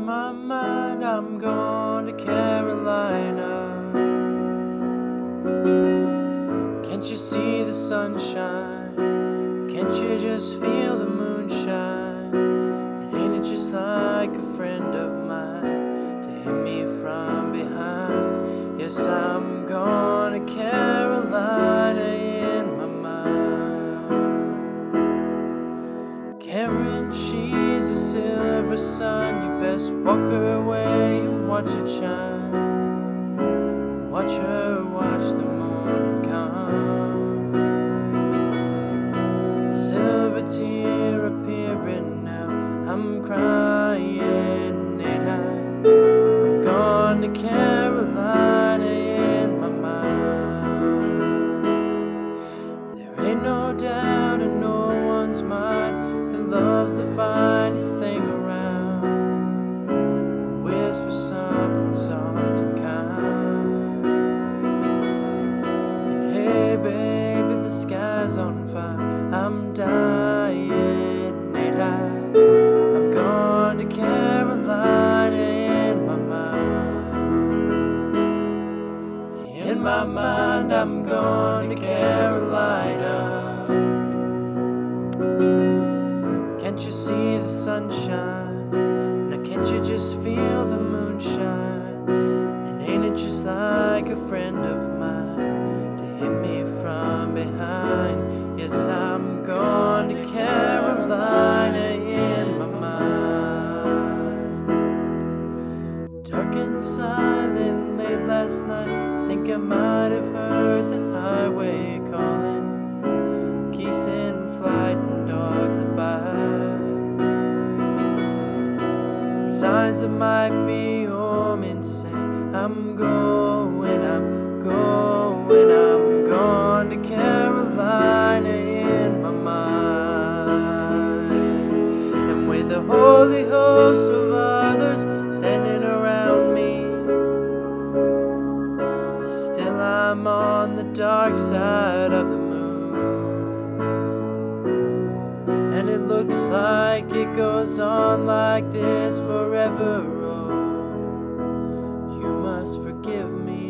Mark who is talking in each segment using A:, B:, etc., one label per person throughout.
A: In my mind, I'm going to Carolina. Can't you see the sunshine? Can't you just feel the moonshine? And ain't it just like a friend of mine to hit me from behind? Yes, I'm going to Carolina in my mind. Karen, she's a silver sun. You best walk her way and watch it shine. Watch her watch the morning come. A silver tear appearing now. I'm crying, ain't I? I'm gone to Carolina in my mind. There ain't no doubt in no one's mind that love's the finest thing around. Whisper something soft and kind. And hey baby, the sky's on fire. I'm dying, ain't I? I'm gone to Carolina in my mind. In my mind, I'm going to Carolina. Can't you see the sunshine? Now can't you just feel the moonshine? And ain't it just like a friend of mine to hit me from behind? Yes, I'm going to Carolina in my mind. Dark and silent late last night, think I might have heard the highway calling. Geese in flight and dogs that bite. Signs that might be home insane. I'm going to Carolina in my mind. And with a holy host of others standing around me, still I'm on the dark side of the moon. And it looks like it goes on like this forever. Oh, you must forgive me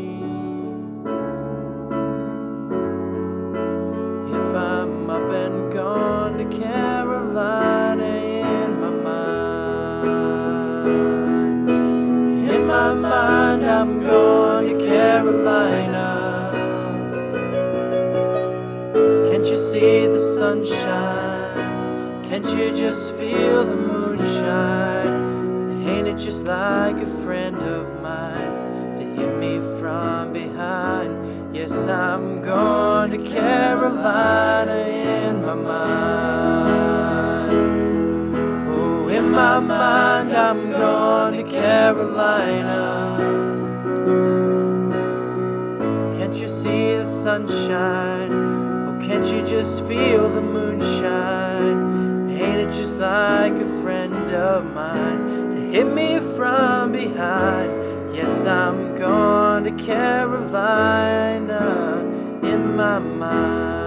A: if I'm up and gone to Carolina in my mind. In my mind, I'm going to Carolina. Can't you see the sunshine? Can't you just feel the moonshine? Ain't it just like a friend of mine to hit me from behind? Yes, I'm going to Carolina in my mind. Oh, in my mind, I'm going to Carolina. Can't you see the sunshine? Oh, can't you just feel the moonshine? Ain't it just like a friend of mine to hit me from behind? Yes, I'm going to Carolina in my mind.